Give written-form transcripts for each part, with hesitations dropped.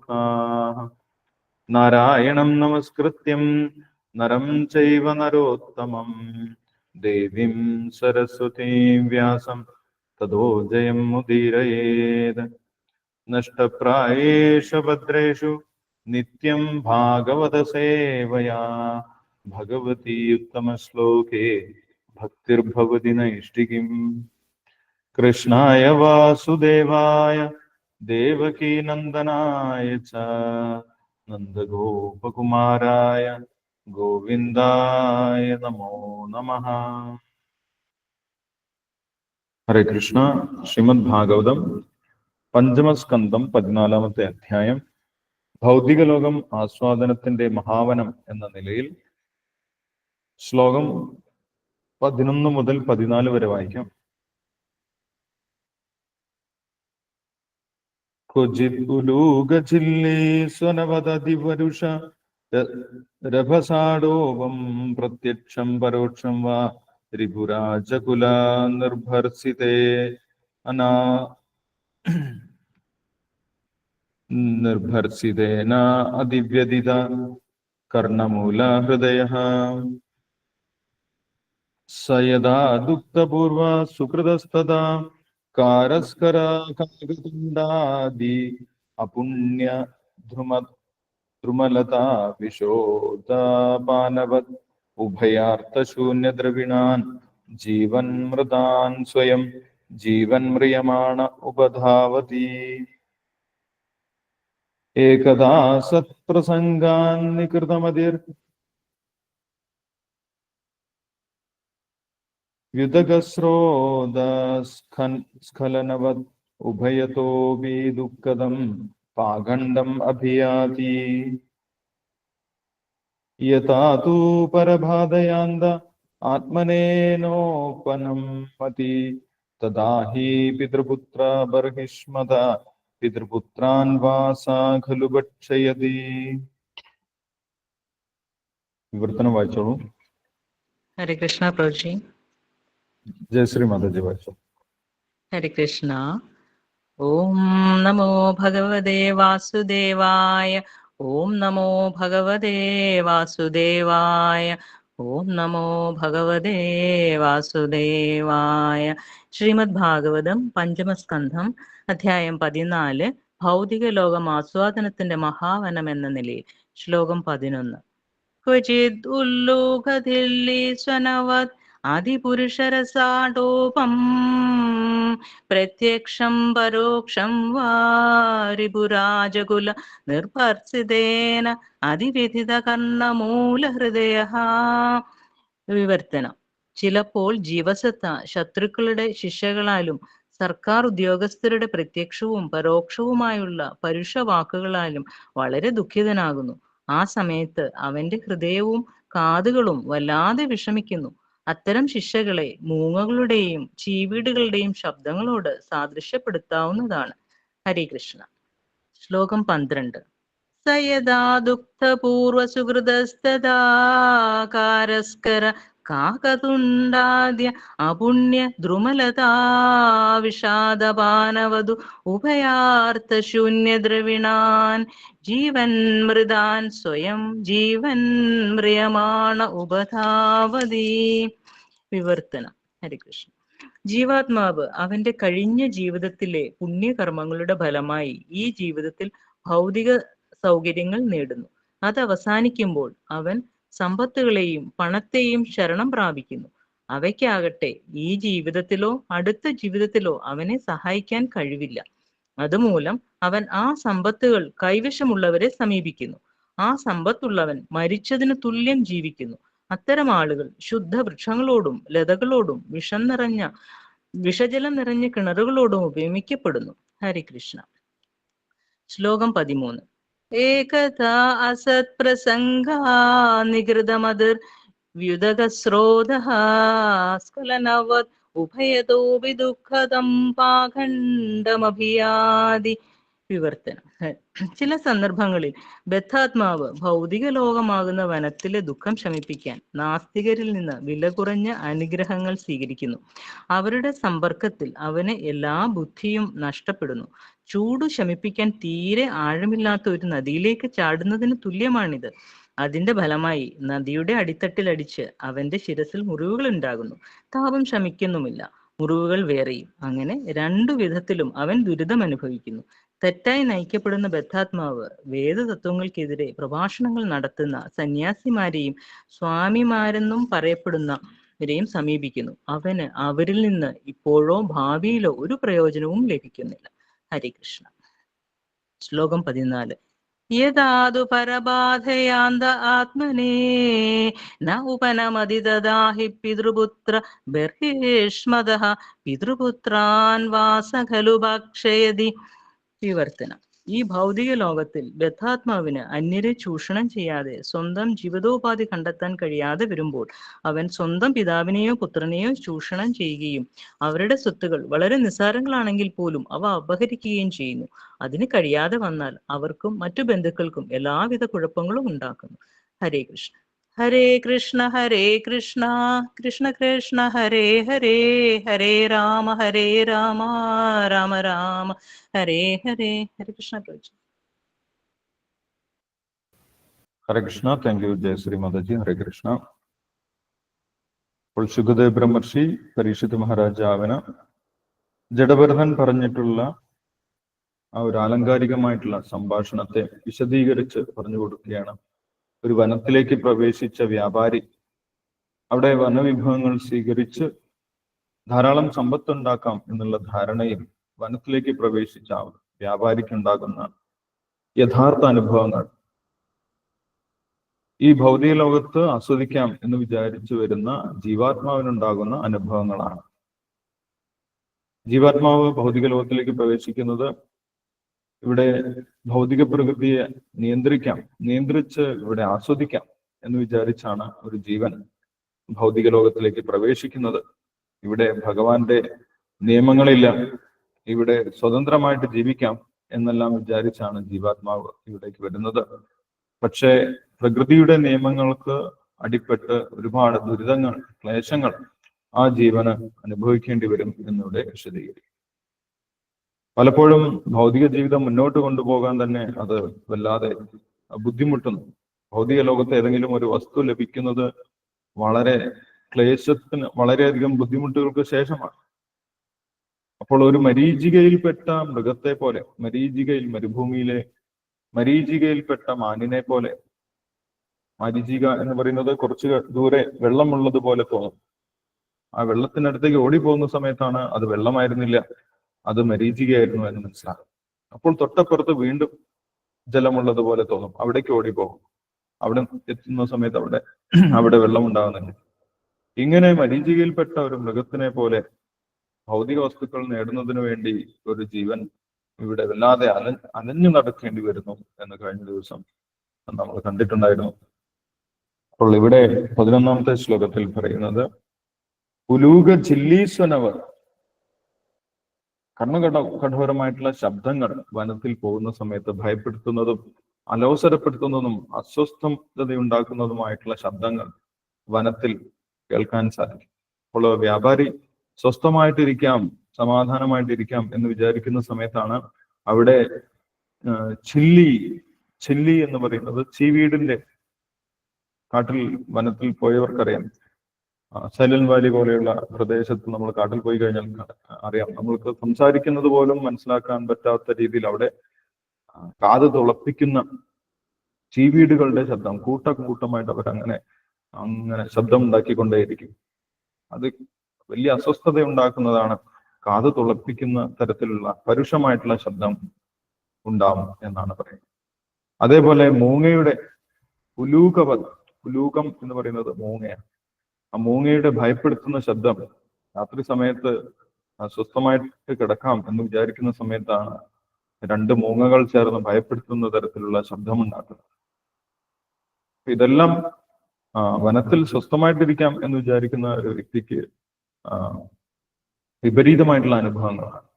दुःखाः। नारायणं नमस्कृत्यं नरं चैव नरोत्तमं देवीं सरस्वतीं व्यासं ततो जयमुदीरयेत्। नष्टप्रायेषु भद्रेषु नित्यं भागवतसेवया भगवती उत्तमश्लोके भक्तिर्भवति नैष्टिकीम्। कृष्णाय वासुदेवाय देवकीनन्दनाय च नन्दगोपकुमाराय गोविन्दाय नमो नमः. ഹരേ കൃഷ്ണ. ശ്രീമദ് ഭാഗവതം പഞ്ചമസ്കന്ധം 14-ാമത്തെ അധ്യായം ഭൗതിക ലോകം ആസ്വാദനത്തിന്റെ മഹാവനം എന്ന നിലയിൽ ശ്ലോകം 11 മുതൽ 14 വരെ വായിക്കാം. ക്വചിത് ഉലൂകചില്ലീ സ്വനവദതിവരുഷ രഭസാടോപം പ്രത്യക്ഷം പരോക്ഷം വാ ത്രിപുരാജകുല നിർഭർസിതേന അതിവ്യദിത കർണമൂല ഹൃദയഃ സ യദാ ദുഃഖപൂർവ സുകൃതസ്തദാ കാരസ്കരാകാഗതുണ്ഡാദി അപുണ്യ ദ്രുമലതാ വിശോദാപാനവത് ഉഭയാർത്ഥശൂന്യദ്രവിണാൻ ജീവൻ മൃതാൻ സ്വയം ജീവൻ മ്രിയമാണ ഉപധാവതി. ഏകദാ സത്പ്രസംഗാൻ നികൃതമതിർ വ്യുതകസ്രോതസ്ഖലനവത് ഉഭയതോപി ദുഃഖദം പാഖണ്ഡം അഭിയാതി. യഥാ തൂ പരബാധയാന്ത ആത്മനേനോപനം മതി തദാ ഹി പിതൃപുത്ര ബർഹിഷ്മത പിതൃപുത്രാൻ വാസാ ഖലു ഭക്ഷയതി. വിവർത്തനം വായിച്ചോളൂ. ഹരേ കൃഷ്ണ പ്രഭുജി. ജയശ്രീ മാതാജി വായിച്ചോ. ഹരേ കൃഷ്ണ. ഓം നമോ ഭഗവതേ വാസുദേവായ. ഓം നമോ ഭഗവതേ വാസുദേവായ. ഓം നമോ ഭഗവതേ വാസുദേവായ. ശ്രീമദ് ഭാഗവതം പഞ്ചമസ്കന്ധം അധ്യായം 14 ഭൗതിക ലോകം ആസ്വാദനത്തിന്റെ മഹാവനം എന്ന നിലയിൽ. ശ്ലോകം 11. ക്വചിത് ഉല്ലൂഖദില്ലി സ്വനവത് ആദിപുരുഷരസാടോപം പ്രത്യക്ഷം പരോക്ഷം വാ രിപുരാജകുല നിർഭർസിതേന അതിവിധിത കർണമൂലഹൃദയഃ. വിവർത്തനം. ചിലപ്പോൾ ജീവസത്ത ശത്രുക്കളുടെ ശിക്ഷകളാലും സർക്കാർ ഉദ്യോഗസ്ഥരുടെ പ്രത്യക്ഷവും പരോക്ഷവുമായുള്ള പരുഷ വാക്കുകളാലും വളരെ ദുഃഖിതനാകുന്നു. ആ സമയത്ത് അവന്റെ ഹൃദയവും കാതുകളും വല്ലാതെ വിഷമിക്കുന്നു. അത്തരം ശിക്ഷകളെ മൂങ്ങകളുടെയും ചീവീടുകളുടെയും ശബ്ദങ്ങളോട് സാദൃശ്യപ്പെടുത്താവുന്നതാണ്. ഹരേ കൃഷ്ണ. ശ്ലോകം 12. സയദാ ദുഃഖപൂർവ സുഹൃതസ്തദാ കാരസ്കര കാകതുണ്ഡാദ്യ അപുണ്യ ദ്രുമലതാ വിഷാദപാനവതു ഉഭയാർത്ഥശൂന്യദ്രവിണാൻ ജീവൻ മൃതാൻ സ്വയം ജീവൻ മ്രിയമാണ ഉപധാവതി. വിവർത്തനം. ഹരികൃഷ്ണ. ജീവാത്മാവ് അവന്റെ കഴിഞ്ഞ ജീവിതത്തിലെ പുണ്യകർമ്മങ്ങളുടെ ഫലമായി ഈ ജീവിതത്തിൽ ഭൗതിക സൗകര്യങ്ങൾ നേടുന്നു. അത് അവസാനിക്കുമ്പോൾ അവൻ സമ്പത്തുകളെയും പണത്തെയും ശരണം പ്രാപിക്കുന്നു. അവയ്ക്കാകട്ടെ ഈ ജീവിതത്തിലോ അടുത്ത ജീവിതത്തിലോ അവനെ സഹായിക്കാൻ കഴിവില്ല. അതുമൂലം അവൻ ആ സമ്പത്തുകൾ കൈവശമുള്ളവരെ സമീപിക്കുന്നു. ആ സമ്പത്തുള്ളവൻ മരിച്ചതിന് തുല്യം ജീവിക്കുന്നു. അത്തരം ആളുകൾ ശുദ്ധ വൃക്ഷങ്ങളോടും ലതകളോടും വിഷജലം നിറഞ്ഞ കിണറുകളോടും ഉപമിക്കപ്പെടുന്നു. ഹരികൃഷ്ണ. ശ്ലോകം 13. ഏകഥാ അസത് പ്രസംഗാ നികൃതമതിർ വ്യുദകസ്രോതഃ സ്ഖലനവത് ഉഭയതോപി ദുഃഖദം പാഖണ്ഡമഭിയാതി. വിവർത്തനം. ചില സന്ദർഭങ്ങളിൽ ബദ്ധാത്മാവ് ഭൗതിക ലോകമാകുന്ന വനത്തിലെ ദുഃഖം ശമിപ്പിക്കാൻ നാസ്തികരിൽ നിന്ന് വില കുറഞ്ഞ അനുഗ്രഹങ്ങൾ സ്വീകരിക്കുന്നു. അവരുടെ സമ്പർക്കത്തിൽ അവന് എല്ലാ ബുദ്ധിയും നഷ്ടപ്പെടുന്നു. ചൂട് ശമിപ്പിക്കാൻ തീരെ ആഴമില്ലാത്ത ഒരു നദിയിലേക്ക് ചാടുന്നതിന് തുല്യമാണിത്. അതിന്റെ ഫലമായി നദിയുടെ അടിത്തട്ടിലടിച്ച് അവന്റെ ശിരസിൽ മുറിവുകൾ ഉണ്ടാകുന്നു. താപം ശമിക്കുന്നുമില്ല, മുറിവുകൾ വേറെയും. അങ്ങനെ രണ്ടു വിധത്തിലും അവൻ ദുരിതം അനുഭവിക്കുന്നു. തെറ്റായി നയിക്കപ്പെടുന്ന ബദ്ധാത്മാവ് വേദതത്വങ്ങൾക്കെതിരെ പ്രഭാഷണങ്ങൾ നടത്തുന്ന സന്യാസിമാരെയും സ്വാമിമാരെന്നും പറയപ്പെടുന്നവരെയും സമീപിക്കുന്നു. അവന് അവരിൽ നിന്ന് ഇപ്പോഴോ ഭാവിയിലോ ഒരു പ്രയോജനവും ലഭിക്കുന്നില്ല. ഹരേ കൃഷ്ണ. ശ്ലോകം 14. യദാതു പരബാധയാന്ത ആത്മനേ ന ഉപനമതി ദദാഹി പിതൃപുത്ര ബർഹിഷ്മതഃ പിതൃപുത്രാൻ വാസ ഖലു ഭക്ഷയതി. വിവർത്തനം. ഈ ഭൗതിക ലോകത്തിൽ ബദ്ധാത്മാവിന് അന്യരെ ചൂഷണം ചെയ്യാതെ സ്വന്തം ജീവിതോപാധി കണ്ടെത്താൻ കഴിയാതെ വരുമ്പോൾ അവൻ സ്വന്തം പിതാവിനെയോ പുത്രനെയോ ചൂഷണം ചെയ്യുകയും അവരുടെ സ്വത്തുകൾ വളരെ നിസ്സാരങ്ങളാണെങ്കിൽ പോലും അവ അപഹരിക്കുകയും ചെയ്യുന്നു. അതിന് കഴിയാതെ വന്നാൽ അവർക്കും മറ്റു ബന്ധുക്കൾക്കും എല്ലാവിധ കുഴപ്പങ്ങളും ഉണ്ടാക്കുന്നു. ഹരേ കൃഷ്ണ. ഹരേ കൃഷ്ണ കൃഷ്ണ കൃഷ്ണ ഹരേ ഹരേ, ഹരേ രാമ രാമ രാമ ഹരേ ഹരേ. ഹരേ കൃഷ്ണ. ഹരേ കൃഷ്ണ. Thank you Jayashree Mataji. ഹരേ കൃഷ്ണ. അപ്പോൾ ശുഖദേവ് ബ്രഹ്മർഷി പരീക്ഷിത് മഹാരാജാവിന് ജഡഭരതൻ പറഞ്ഞിട്ടുള്ള ആ ഒരു ആലങ്കാരികമായിട്ടുള്ള സംഭാഷണത്തെ വിശദീകരിച്ച് പറഞ്ഞു കൊടുക്കുകയാണ്. ഒരു വനത്തിലേക്ക് പ്രവേശിച്ച വ്യാപാരി അവിടെ വനവിഭവങ്ങൾ സ്വീകരിച്ച് ധാരാളം സമ്പത്തുണ്ടാക്കാം എന്നുള്ള ധാരണയിൽ വനത്തിലേക്ക് പ്രവേശിച്ച വ്യാപാരിക്കുണ്ടാകുന്ന യഥാർത്ഥ അനുഭവങ്ങൾ ഈ ഭൗതിക ലോകത്ത് ആസ്വദിക്കാം എന്ന് വിചാരിച്ചു വരുന്ന ജീവാത്മാവിനുണ്ടാകുന്ന അനുഭവങ്ങളാണ്. ജീവാത്മാവ് ഭൗതിക ലോകത്തിലേക്ക് പ്രവേശിക്കുന്നത് ഇവിടെ ഭൗതിക പ്രകൃതിയെ നിയന്ത്രിച്ച് ഇവിടെ ആസ്വദിക്കാം എന്ന് വിചാരിച്ചാണ് ഒരു ജീവൻ ഭൗതിക ലോകത്തിലേക്ക് പ്രവേശിക്കുന്നത്. ഇവിടെ ഭഗവാന്റെ നിയമങ്ങളില്ല, ഇവിടെ സ്വതന്ത്രമായിട്ട് ജീവിക്കാം എന്നെല്ലാം വിചാരിച്ചാണ് ജീവാത്മാവ് ഇവിടേക്ക് വരുന്നത്. പക്ഷേ പ്രകൃതിയുടെ നിയമങ്ങൾക്ക് അടിപ്പെട്ട് ഒരുപാട് ദുരിതങ്ങൾ, ക്ലേശങ്ങൾ ആ ജീവന് അനുഭവിക്കേണ്ടി വരും എന്നിവിടെ വിശദീകരിക്കും. പലപ്പോഴും ഭൗതിക ജീവിതം മുന്നോട്ട് കൊണ്ടുപോകാൻ തന്നെ അത് വല്ലാതെ ബുദ്ധിമുട്ടുന്നു. ഭൗതിക ലോകത്ത് ഏതെങ്കിലും ഒരു വസ്തു ലഭിക്കുന്നത് വളരെ ക്ലേശത്തിന്, വളരെയധികം ബുദ്ധിമുട്ടുകൾക്ക് ശേഷമാണ്. അപ്പോൾ ഒരു മരീചികയിൽപ്പെട്ട മൃഗത്തെ പോലെ, മരുഭൂമിയിലെ മരീചികയിൽപ്പെട്ട മാനിനെ പോലെ, മരീചിക എന്ന് പറയുന്നത് കുറച്ച് ദൂരെ വെള്ളമുള്ളത് പോലെ തോന്നും. ആ വെള്ളത്തിനടുത്തേക്ക് ഓടിപ്പോകുന്ന സമയത്താണ് അത് വെള്ളമായിരുന്നില്ല, അത് മരീചികയായിരുന്നു എന്ന് മനസ്സിലാകും. അപ്പോൾ തൊട്ടപ്പുറത്ത് വീണ്ടും ജലമുള്ളത് പോലെ തോന്നും, അവിടേക്ക് ഓടിപ്പോകും. അവിടെ എത്തുന്ന സമയത്ത് അവിടെ വെള്ളം ഉണ്ടാകുന്നുണ്ട്. ഇങ്ങനെ മരീചികയിൽപ്പെട്ട ഒരു മൃഗത്തിനെ പോലെ ഭൗതിക വസ്തുക്കൾ നേടുന്നതിന് വേണ്ടി ഒരു ജീവൻ ഇവിടെ വല്ലാതെ അലഞ്ഞു നടക്കേണ്ടി വരുന്നു എന്ന് കഴിഞ്ഞ ദിവസം നമ്മൾ കണ്ടിട്ടുണ്ടായിരുന്നു. അപ്പോൾ ഇവിടെ 11ാമത്തെ ശ്ലോകത്തിൽ പറയുന്നത് പുലൂക ജില്ലീസ്വനവർ, കഠോരമായിട്ടുള്ള ശബ്ദങ്ങൾ വനത്തിൽ പോകുന്ന സമയത്ത് ഭയപ്പെടുത്തുന്നതും അലോസരപ്പെടുത്തുന്നതും അസ്വസ്ഥതയുണ്ടാക്കുന്നതുമായിട്ടുള്ള ശബ്ദങ്ങൾ വനത്തിൽ കേൾക്കാൻ സാധിക്കും. അപ്പോൾ വ്യാപാരി സ്വസ്ഥമായിട്ടിരിക്കാം, സമാധാനമായിട്ടിരിക്കാം എന്ന് വിചാരിക്കുന്ന സമയത്താണ് അവിടെ ചില്ലി എന്ന് പറയുന്നത് ചീവീടിന്റെ, കാട്ടിൽ വനത്തിൽ പോയവർക്കറിയാം, സൈലന്റ് വാലി പോലെയുള്ള പ്രദേശത്ത് നമ്മൾ കാട്ടിൽ പോയി കഴിഞ്ഞാൽ അറിയാം, നമ്മൾക്ക് സംസാരിക്കുന്നത് പോലും മനസ്സിലാക്കാൻ പറ്റാത്ത രീതിയിൽ അവിടെ കാത് തുളപ്പിക്കുന്ന ചീവീടുകളുടെ ശബ്ദം, കൂട്ടമായിട്ട് അവരങ്ങനെ ശബ്ദം ഉണ്ടാക്കിക്കൊണ്ടേയിരിക്കും. അത് വലിയ അസ്വസ്ഥത ഉണ്ടാക്കുന്നതാണ്. കാത് തുളപ്പിക്കുന്ന തരത്തിലുള്ള പരുഷമായിട്ടുള്ള ശബ്ദം ഉണ്ടാവും എന്നാണ് പറയുന്നത്. അതേപോലെ മൂങ്ങയുടെ പുലൂകം എന്ന് പറയുന്നത് മൂങ്ങയാണ്. ആ മൂങ്ങയുടെ ഭയപ്പെടുത്തുന്ന ശബ്ദം രാത്രി സമയത്ത് സ്വസ്ഥമായിട്ട് കിടക്കാം എന്ന് വിചാരിക്കുന്ന സമയത്താണ് 2 മൂങ്ങകൾ ചേർന്ന് ഭയപ്പെടുത്തുന്ന തരത്തിലുള്ള ശബ്ദമുണ്ടാക്കുന്നത്. ഇതെല്ലാം വനത്തിൽ സ്വസ്ഥമായിട്ടിരിക്കാം എന്ന് വിചാരിക്കുന്ന ഒരു വ്യക്തിക്ക് വിപരീതമായിട്ടുള്ള അനുഭവങ്ങളാണ്.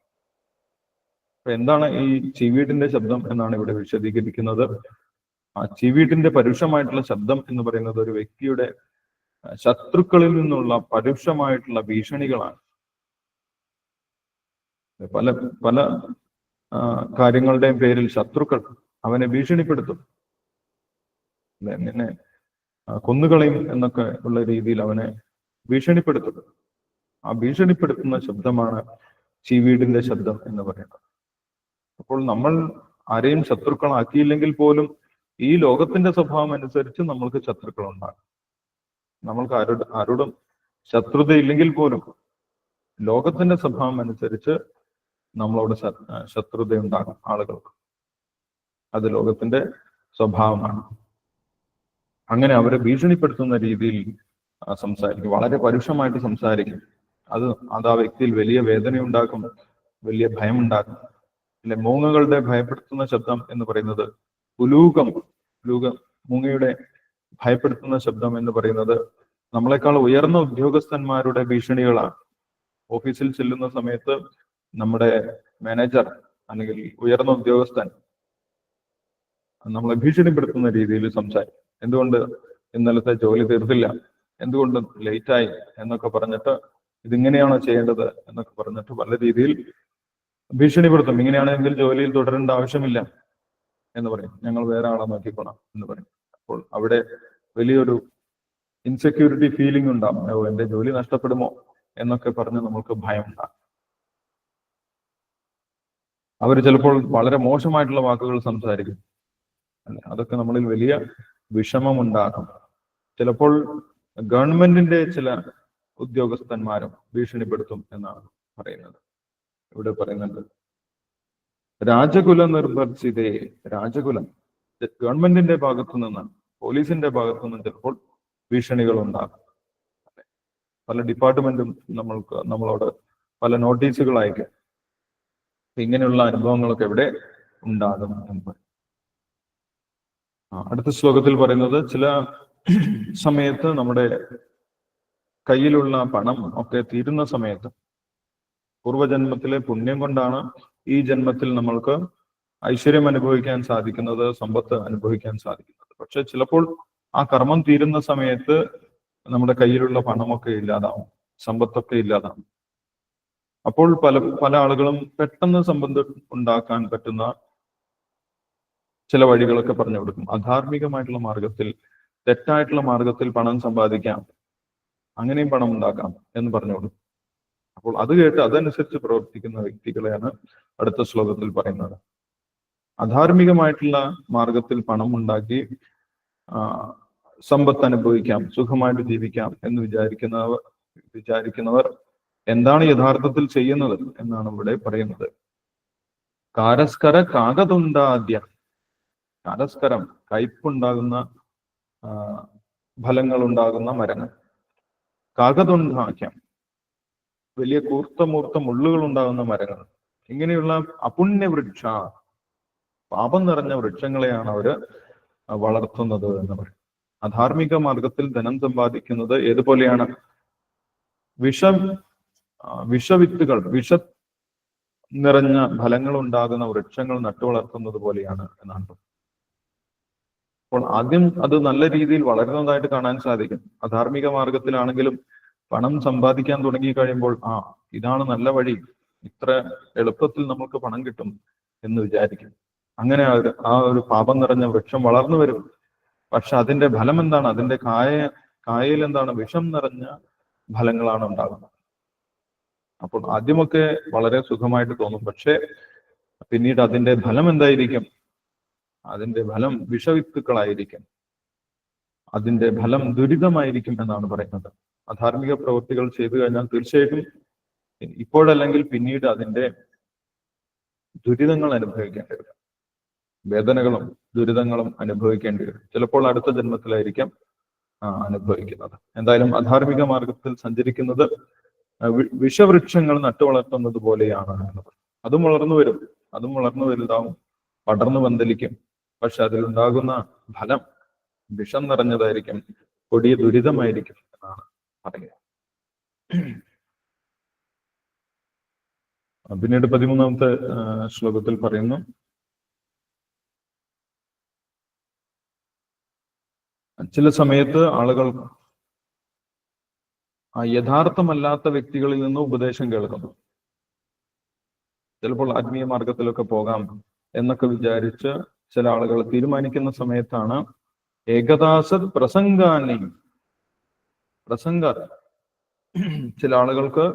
അപ്പൊ എന്താണ് ഈ ചീവീടിന്റെ ശബ്ദം എന്നാണ് ഇവിടെ വിശദീകരിക്കുന്നത്. ആ ചീവീടിന്റെ പരുഷമായിട്ടുള്ള ശബ്ദം എന്ന് പറയുന്നത് ഒരു വ്യക്തിയുടെ ശത്രുക്കളിൽ നിന്നുള്ള പരുഷമായിട്ടുള്ള ഭീഷണികളാണ്. പല പല കാര്യങ്ങളുടെയും പേരിൽ ശത്രുക്കൾ അവനെ ഭീഷണിപ്പെടുത്തും. നിന്നെ കൊന്നുകളയും എന്നൊക്കെ ഉള്ള രീതിയിൽ അവനെ ഭീഷണിപ്പെടുത്തും. ആ ഭീഷണിപ്പെടുത്തുന്ന ശബ്ദമാണ് ചീവീടിന്റെ ശബ്ദം എന്ന് പറയുന്നത്. അപ്പോൾ നമ്മൾ ആരെയും ശത്രുക്കളാക്കിയില്ലെങ്കിൽ പോലും ഈ ലോകത്തിന്റെ സ്വഭാവം അനുസരിച്ച് നമ്മൾക്ക് ശത്രുക്കൾ ഉണ്ടാകും. നമ്മൾക്ക് ആരോടും ശത്രുതയില്ലെങ്കിൽ പോലും ലോകത്തിന്റെ സ്വഭാവം അനുസരിച്ച് നമ്മളോട് ശത്രുതയുണ്ടാകും ആളുകൾക്ക്. അത് ലോകത്തിന്റെ സ്വഭാവമാണ്. അങ്ങനെ അവരെ ഭീഷണിപ്പെടുത്തുന്ന രീതിയിൽ സംസാരിക്കും, വളരെ പരുഷമായിട്ട് സംസാരിക്കും. അത് ആ വ്യക്തിയിൽ വലിയ വേദനയുണ്ടാക്കും, വലിയ ഭയമുണ്ടാക്കും. അല്ലെ, മൂങ്ങകളുടെ ഭയപ്പെടുത്തുന്ന ശബ്ദം എന്ന് പറയുന്നത് ഉലൂകം മൂങ്ങയുടെ ഭയപ്പെടുത്തുന്ന ശബ്ദം എന്ന് പറയുന്നത് നമ്മളെക്കാൾ ഉയർന്ന ഉദ്യോഗസ്ഥന്മാരുടെ ഭീഷണികളാണ്. ഓഫീസിൽ ചെല്ലുന്ന സമയത്ത് നമ്മുടെ മാനേജർ അല്ലെങ്കിൽ ഉയർന്ന ഉദ്യോഗസ്ഥൻ നമ്മളെ ഭീഷണിപ്പെടുത്തുന്ന രീതിയിൽ സംസാരിക്കും. എന്തുകൊണ്ട് ഇന്നലത്തെ ജോലി തീർത്തില്ല, എന്തുകൊണ്ട് ലേറ്റായി എന്നൊക്കെ പറഞ്ഞിട്ട്, ഇതിങ്ങനെയാണോ ചെയ്യേണ്ടത് എന്നൊക്കെ പറഞ്ഞിട്ട് പല രീതിയിൽ ഭീഷണിപ്പെടുത്തും. ഇങ്ങനെയാണെങ്കിൽ ജോലിയിൽ തുടരേണ്ട ആവശ്യമില്ല എന്ന് പറയും, ഞങ്ങൾ വേറെ ആളെ നോക്കിക്കോണം എന്ന് പറയും. അപ്പോൾ അവിടെ വലിയൊരു ഇൻസെക്യൂരിറ്റി ഫീലിംഗ് ഉണ്ടാകും. എന്റെ ജോലി നഷ്ടപ്പെടുമോ എന്നൊക്കെ പറഞ്ഞ് നമുക്ക് ഭയം ഉണ്ടാകും. അവർ ചിലപ്പോൾ വളരെ മോശമായിട്ടുള്ള വാക്കുകൾ സംസാരിക്കും. അല്ലെ, അതൊക്കെ നമ്മളിൽ വലിയ വിഷമം ഉണ്ടാക്കും. ചിലപ്പോൾ ഗവൺമെന്റിന്റെ ചില ഉദ്യോഗസ്ഥന്മാരും ഭീഷണിപ്പെടുത്തും എന്നാണ് പറയുന്നത്. ഇവിടെ പറയുന്നുണ്ട് രാജകുല നിർഭർജിതേ, രാജകുലം ഗവൺമെന്റിന്റെ ഭാഗത്തു നിന്ന്, പോലീസിന്റെ ഭാഗത്തു നിന്നും ചിലപ്പോൾ ഭീഷണികൾ ഉണ്ടാകും. പല ഡിപ്പാർട്ട്മെന്റും നമ്മളോട് പല നോട്ടീസുകൾ അയക്കും. ഇങ്ങനെയുള്ള അനുഭവങ്ങളൊക്കെ ഇവിടെ ഉണ്ടാകും എന്ന് പറയും. അടുത്ത ശ്ലോകത്തിൽ പറയുന്നത് ചില സമയത്ത് നമ്മുടെ കയ്യിലുള്ള പണം ഒക്കെ തീരുന്ന സമയത്ത്, പൂർവ്വജന്മത്തിലെ പുണ്യം കൊണ്ടാണ് ഈ ജന്മത്തിൽ നമ്മൾക്ക് ഐശ്വര്യം അനുഭവിക്കാൻ സാധിക്കുന്നത്, സമ്പത്ത് അനുഭവിക്കാൻ സാധിക്കുന്നത്. പക്ഷെ ചിലപ്പോൾ ആ കർമ്മം തീരുന്ന സമയത്ത് നമ്മുടെ കയ്യിലുള്ള പണമൊക്കെ ഇല്ലാതാവും, സമ്പത്തൊക്കെ ഇല്ലാതാവും. അപ്പോൾ പല ആളുകളും പെട്ടെന്ന് സമ്പത്ത് ഉണ്ടാക്കാൻ പറ്റുന്ന ചില വഴികളൊക്കെ പറഞ്ഞു കൊടുക്കും. അധാർമികമായിട്ടുള്ള മാർഗത്തിൽ, തെറ്റായിട്ടുള്ള മാർഗത്തിൽ പണം സമ്പാദിക്കാം, അങ്ങനെയും പണം ഉണ്ടാക്കാം എന്ന് പറഞ്ഞു കൊടുക്കും. അപ്പോൾ അത് കേട്ട് അതനുസരിച്ച് പ്രവർത്തിക്കുന്ന വ്യക്തികളെയാണ് അടുത്ത ശ്ലോകത്തിൽ പറയുന്നത്. അധാർമികമായിട്ടുള്ള മാർഗത്തിൽ പണം ഉണ്ടാക്കി സമ്പത്ത് അനുഭവിക്കാം, സുഖമായിട്ട് ജീവിക്കാം എന്ന് വിചാരിക്കുന്നവർ എന്താണ് യഥാർത്ഥത്തിൽ ചെയ്യുന്നത് എന്നാണ് ഇവിടെ പറയുന്നത്. കാരസ്കര കാകതുണ്ടാദ്യ, കാരസ്കരം കയ്പുണ്ടാകുന്ന ഫലങ്ങൾ ഉണ്ടാകുന്ന മരങ്ങൾ, കാകതുണ്ടാക്യം വലിയ കൂർത്ത മുള്ളുകൾ ഉണ്ടാകുന്ന മരങ്ങൾ, ഇങ്ങനെയുള്ള അപുണ്യവൃക്ഷ, പാപം നിറഞ്ഞ വൃക്ഷങ്ങളെയാണ് അവര് വളർത്തുന്നത് എന്ന് പറയും. അധാർമിക മാർഗത്തിൽ ധനം സമ്പാദിക്കുന്നത് ഏതുപോലെയാണ്? വിഷവിത്തുകൾ, വിഷ നിറഞ്ഞ ഫലങ്ങൾ ഉണ്ടാകുന്ന വൃക്ഷങ്ങൾ നട്ടുവളർത്തുന്നത് പോലെയാണ് എന്നാണ്. അപ്പോൾ ആദ്യം അത് നല്ല രീതിയിൽ വളരുന്നതായിട്ട് കാണാൻ സാധിക്കും. അധാർമിക മാർഗത്തിലാണെങ്കിലും പണം സമ്പാദിക്കാൻ തുടങ്ങി കഴിയുമ്പോൾ ഇതാണ് നല്ല വഴി, ഇത്ര എളുപ്പത്തിൽ നമുക്ക് പണം കിട്ടും എന്ന് വിചാരിക്കും. അങ്ങനെ ആ ഒരു പാപം നിറഞ്ഞ വൃക്ഷം വളർന്നു വരും. പക്ഷെ അതിന്റെ ഫലം എന്താണ്? അതിന്റെ കായയിൽ എന്താണ്? വിഷം നിറഞ്ഞ ഫലങ്ങളാണ് ഉണ്ടാകുന്നത്. അപ്പോൾ ആദ്യമൊക്കെ വളരെ സുഖമായിട്ട് തോന്നും, പക്ഷെ പിന്നീട് അതിന്റെ ഫലം എന്തായിരിക്കും? അതിന്റെ ഫലം വിഷവിത്തുക്കളായിരിക്കും, അതിന്റെ ഫലം ദുരിതമായിരിക്കും എന്നാണ് പറയുന്നത്. അധാർമിക പ്രവൃത്തികൾ ചെയ്തു കഴിഞ്ഞാൽ തീർച്ചയായിട്ടും ഇപ്പോഴല്ലെങ്കിൽ പിന്നീട് അതിന്റെ ദുരിതങ്ങൾ അനുഭവിക്കേണ്ടി വരും, വേദനകളും ദുരിതങ്ങളും അനുഭവിക്കേണ്ടി വരും. ചിലപ്പോൾ അടുത്ത ജന്മത്തിലായിരിക്കാം അനുഭവിക്കുന്നത്. എന്തായാലും അധാർമിക മാർഗത്തിൽ സഞ്ചരിക്കുന്നത് വിഷവൃക്ഷങ്ങൾ നട്ടുവളർത്തുന്നത് പോലെയാണ് എന്നത്. അതും വളർന്നു വരും, അതും വളർന്നു വലുതാവും, പടർന്നു പന്തലിക്കും. പക്ഷെ അതിലുണ്ടാകുന്ന ഫലം വിഷം നിറഞ്ഞതായിരിക്കും, കൊടിയ ദുരിതമായിരിക്കും എന്നാണ് പറയുക. പിന്നീട് 13-ാമത്തെ ശ്ലോകത്തിൽ പറയുന്നു, ചില സമയത്ത് ആളുകൾ യഥാർത്ഥമല്ലാത്ത വ്യക്തികളിൽ നിന്ന് ഉപദേശം കേൾക്കുന്നു. ചിലപ്പോൾ ആത്മീയ മാർഗത്തിലൊക്കെ പോകാം എന്നൊക്കെ വിചാരിച്ച് ചില ആളുകൾ തീരുമാനിക്കുന്ന സമയത്താണ് ഏകദാസ പ്രസംഗ ചില ആളുകൾക്ക്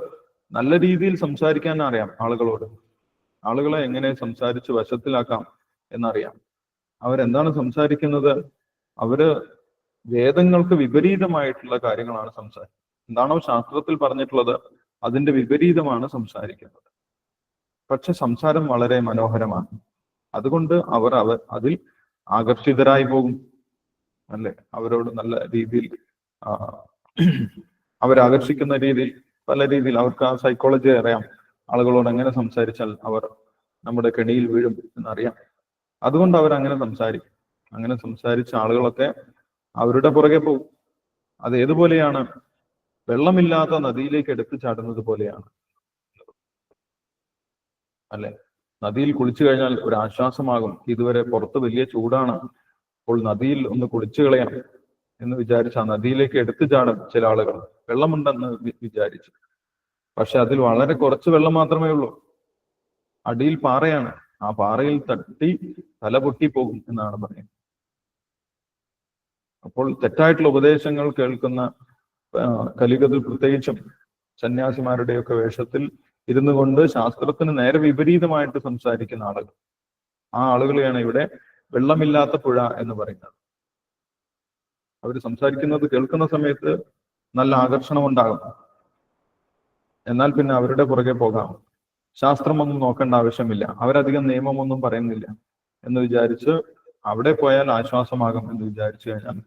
നല്ല രീതിയിൽ സംസാരിക്കാൻ അറിയാം. ആളുകളെ എങ്ങനെ സംസാരിച്ച് വശത്തിലാക്കാം എന്നറിയാം. അവരെന്താണ് സംസാരിക്കുന്നത്? അവര് വേദങ്ങൾക്ക് വിപരീതമായിട്ടുള്ള കാര്യങ്ങളാണ് സംസാരിക്കുന്നത്. എന്താണോ ശാസ്ത്രത്തിൽ പറഞ്ഞിട്ടുള്ളത് അതിന്റെ വിപരീതമാണ് സംസാരിക്കുന്നത്. പക്ഷെ സംസാരം വളരെ മനോഹരമാണ്. അതുകൊണ്ട് അവർ അതിൽ ആകർഷിതരായി പോകും, അല്ലെ? അവരോട് നല്ല രീതിയിൽ അവരാകർഷിക്കുന്ന രീതിയിൽ, പല രീതിയിൽ അവർക്ക് ആ സൈക്കോളജി അറിയാം. ആളുകളോട് എങ്ങനെ സംസാരിച്ചാൽ അവർ നമ്മുടെ കെണിയിൽ വീഴും എന്നറിയാം. അതുകൊണ്ട് അവരങ്ങനെ സംസാരിക്കും. അങ്ങനെ സംസാരിച്ച ആളുകളൊക്കെ അവരുടെ പുറകെ പോകും. അത് ഏതുപോലെയാണ്? വെള്ളമില്ലാത്ത നദിയിലേക്ക് എടുത്തു ചാടുന്നത് പോലെയാണ്, അല്ലെ? നദിയിൽ കുളിച്ചു കഴിഞ്ഞാൽ ഒരു ആശ്വാസമാകും. ഇതുവരെ പുറത്ത് വലിയ ചൂടാണ്, അപ്പോൾ നദിയിൽ ഒന്ന് കുളിച്ചു കളയാം എന്ന് വിചാരിച്ച് ആ നദിയിലേക്ക് എടുത്തു ചാടും ചില ആളുകൾ, വെള്ളമുണ്ടെന്ന് വിചാരിച്ചു. പക്ഷെ അതിൽ വളരെ കുറച്ച് വെള്ളം മാത്രമേ ഉള്ളൂ. അടിയിൽ പാറയാണ്. ആ പാറയിൽ തട്ടി തല പൊട്ടിപ്പോകും എന്നാണ് പറയുന്നത്. അപ്പോൾ തെറ്റായിട്ടുള്ള ഉപദേശങ്ങൾ കേൾക്കുന്ന കലിയുഗത്തിൽ പ്രത്യേകിച്ചും സന്യാസിമാരുടെയൊക്കെ വേഷത്തിൽ ഇരുന്നു കൊണ്ട് ശാസ്ത്രത്തിന് നേരെ വിപരീതമായിട്ട് സംസാരിക്കുന്ന ആളുകൾ, ആ ആളുകളെയാണ് ഇവിടെ വെള്ളമില്ലാത്ത പുഴ എന്ന് പറയുന്നത്. അവർ സംസാരിക്കുന്നത് കേൾക്കുന്ന സമയത്ത് നല്ല ആകർഷണം ഉണ്ടാകും. എന്നാൽ പിന്നെ അവരുടെ പുറകെ പോകാം. ശാസ്ത്രമൊന്നും നോക്കേണ്ട ആവശ്യമില്ല, അവരധികം നിയമമൊന്നും പറയുന്നില്ല എന്ന് വിചാരിച്ച് അവിടെ പോയാൽ ആശ്വാസമാകും എന്ന് വിചാരിച്ചു കഴിഞ്ഞാൽ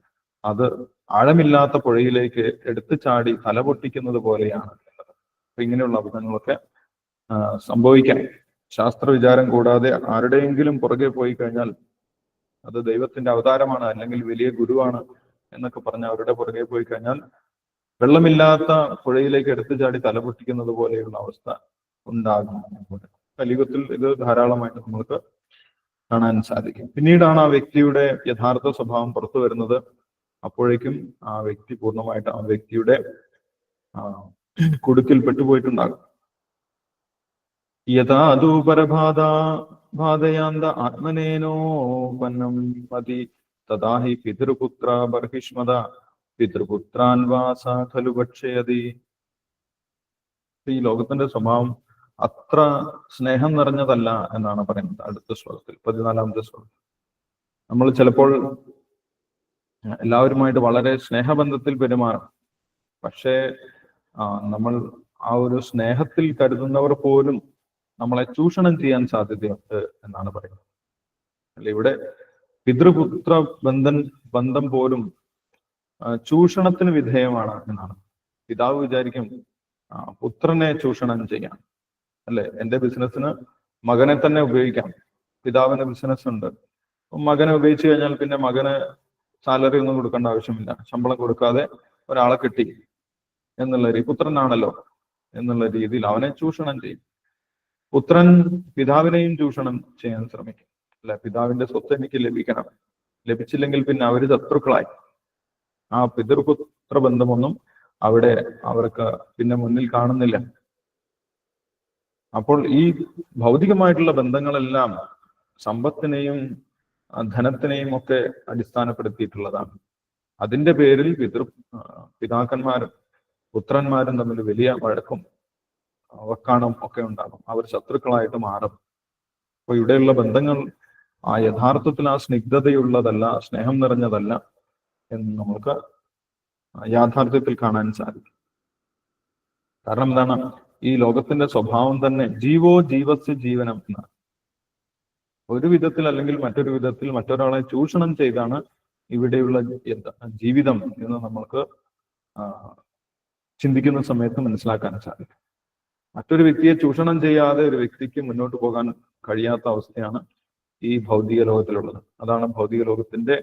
അത് ആഴമില്ലാത്ത പുഴയിലേക്ക് എടുത്തു ചാടി തല പൊട്ടിക്കുന്നത് പോലെയാണ്. അപ്പൊ ഇങ്ങനെയുള്ള അബദ്ധങ്ങളൊക്കെ സംഭവിക്കാം. ശാസ്ത്ര വിചാരം കൂടാതെ ആരുടെയെങ്കിലും പുറകെ പോയി കഴിഞ്ഞാൽ അത് ദൈവത്തിന്റെ അവതാരമാണ് അല്ലെങ്കിൽ വലിയ ഗുരുവാണ് എന്നൊക്കെ പറഞ്ഞ് അവരുടെ പുറകെ പോയി കഴിഞ്ഞാൽ വെള്ളമില്ലാത്ത പുഴയിലേക്ക് എടുത്തു ചാടി തല പൊട്ടിക്കുന്നത് പോലെയുള്ള അവസ്ഥ ഉണ്ടാകും. കലിയുഗത്തിൽ ഇത് ധാരാളമായിട്ട് നമുക്ക് കാണാൻ സാധിക്കും. പിന്നീടാണ് ആ വ്യക്തിയുടെ യഥാർത്ഥ സ്വഭാവം പുറത്തു വരുന്നത്. അപ്പോഴേക്കും ആ വ്യക്തി പൂർണ്ണമായിട്ട് ആ വ്യക്തിയുടെ കുടുക്കിൽ പെട്ടുപോയിട്ടുണ്ടാകും. യഥാതു പരബാധയാന്ത ആത്മനേനോപന്നം മതി തഥാഹി പിതൃപുത്ര ബർഹിഷ്മത പിതൃപുത്രാൻ വാസ ഖലു ഭക്ഷയതി. ഈ ലോകത്തിന്റെ സ്വഭാവം അത്ര സ്നേഹം നിറഞ്ഞതല്ല എന്നാണ് പറയുന്നത് അടുത്ത ശ്ലോകത്തിൽ, 14-ാമത്തെ ശ്ലോകത്തിൽ. നമ്മൾ ചിലപ്പോൾ എല്ലാവരുമായിട്ട് വളരെ സ്നേഹബന്ധത്തിൽ പെരുമാറും. പക്ഷേ നമ്മൾ ആ ഒരു സ്നേഹത്തിൽ കരുതുന്നവർ പോലും നമ്മളെ ചൂഷണം ചെയ്യാൻ സാധ്യതയുണ്ട് എന്നാണ് പറയുന്നത്. അല്ലെ, ഇവിടെ പിതൃപുത്ര ബന്ധം പോലും ചൂഷണത്തിന് വിധേയമാണ് എന്നാണ്. പിതാവ് വിചാരിക്കും പുത്രനെ ചൂഷണം ചെയ്യാം, അല്ലെ? എന്റെ ബിസിനസ്സിന് മകനെ തന്നെ ഉപയോഗിക്കാം. പിതാവിന് ബിസിനസ് ഉണ്ട്, മകനെ ഉപയോഗിച്ചു കഴിഞ്ഞാൽ പിന്നെ മകന് സാലറി ഒന്നും കൊടുക്കേണ്ട ആവശ്യമില്ല. ശമ്പളം കൊടുക്കാതെ ഒരാളെ കിട്ടി എന്നുള്ള പുത്രനാണല്ലോ എന്നുള്ള രീതിയിൽ അവനെ ചൂഷണം ചെയ്യും. പുത്രൻ പിതാവിനെയും ചൂഷണം ചെയ്യാൻ ശ്രമിക്കും, അല്ലെ? പിതാവിന്റെ സ്വത്ത് എനിക്ക് ലഭിക്കണം, ലഭിച്ചില്ലെങ്കിൽ പിന്നെ അവര് ശത്രുക്കളായി. ആ പിതൃപുത്ര ബന്ധമൊന്നും അവിടെ അവർക്ക് പിന്നെ മുന്നിൽ കാണുന്നില്ല. അപ്പോൾ ഈ ഭൗതികമായിട്ടുള്ള ബന്ധങ്ങളെല്ലാം സമ്പത്തിനെയും ധനത്തിനെയും ഒക്കെ അടിസ്ഥാനപ്പെടുത്തിയിട്ടുള്ളതാണ്. അതിന്റെ പേരിൽ പിതാക്കന്മാരും പുത്രന്മാരും തമ്മിൽ വലിയ വഴക്കും വക്കാണം ഒക്കെ ഉണ്ടാകും. അവർ ശത്രുക്കളായിട്ട് മാറും. അപ്പൊ ഇവിടെയുള്ള ബന്ധങ്ങൾ ആ യഥാർത്ഥത്തിൽ ആ സ്നിഗ്ധതയുള്ളതല്ല, സ്നേഹം നിറഞ്ഞതല്ല എന്ന് നമുക്ക് യാഥാർത്ഥ്യത്തിൽ കാണാൻ സാധിക്കും. കാരണം എന്താണ്? ഈ ലോകത്തിന്റെ സ്വഭാവം തന്നെ ജീവോ ജീവസ്യ ജീവനം എന്നാണ്. ഒരു വിധത്തിൽ അല്ലെങ്കിൽ മറ്റൊരു വിധത്തിൽ മറ്റൊരാളെ ചൂഷണം ചെയ്താണ് ഇവിടെയുള്ള ജീവിതം എന്ന് നമ്മൾക്ക് ചിന്തിക്കുന്ന സമയത്ത് മനസ്സിലാക്കാൻ സാധിക്കും. മറ്റൊരു വ്യക്തിയെ ചൂഷണം ചെയ്യാതെ ഒരു വ്യക്തിക്ക് മുന്നോട്ട് പോകാൻ കഴിയാത്ത അവസ്ഥയാണ് ഈ ഭൗതിക ലോകത്തിലുള്ളത്. അതാണ് ഭൗതിക ലോകത്തിന്റെ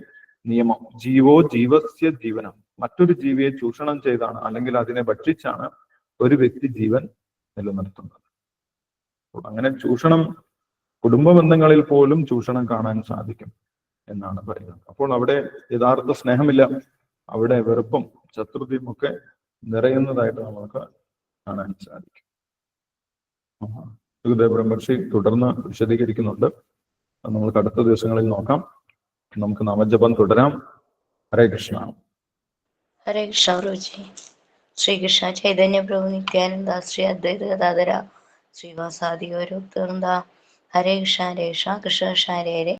നിയമം. ജീവോ ജീവസ്യ ജീവനം. മറ്റൊരു ജീവിയെ ചൂഷണം ചെയ്താണ് അല്ലെങ്കിൽ അതിനെ ഭക്ഷിച്ചാണ് ഒരു വ്യക്തി ജീവൻ നിലനിർത്തുന്നത്. അപ്പോൾ അങ്ങനെ ചൂഷണം, കുടുംബ ബന്ധങ്ങളിൽ പോലും ചൂഷണം കാണാൻ സാധിക്കും എന്നാണ് പറയുന്നത്. അപ്പോൾ അവിടെ യഥാർത്ഥ സ്നേഹമില്ല, അവിടെ വെറുപ്പും ശത്രുതയും ഒക്കെ നിറയുന്നതായിട്ട് നമുക്ക് കാണാൻ സാധിക്കും. ബ്രഹ്മർഷി തുടർന്ന് വിശദീകരിക്കുന്നുണ്ട്. അത് നമുക്ക് അടുത്ത ദിവസങ്ങളിൽ നോക്കാം. നമുക്ക് നാമജപം തുടരാം. ഹരേ കൃഷ്ണ. ഹരേ കൃഷ്ണ പ്രഭുജി. ശ്രീകൃഷ്ണ ചൈതന്യ പ്രഭു നിത്യാനന്ദ ശ്രീ അദ്വൈത ഗദാധര ശ്രീവാസാദി ഗൗരവ. ഹരേ കൃഷ്ണ ഹരേ കൃഷ്ണ കൃഷ്ണ കൃഷ്ണ ഹരേ ഹരേ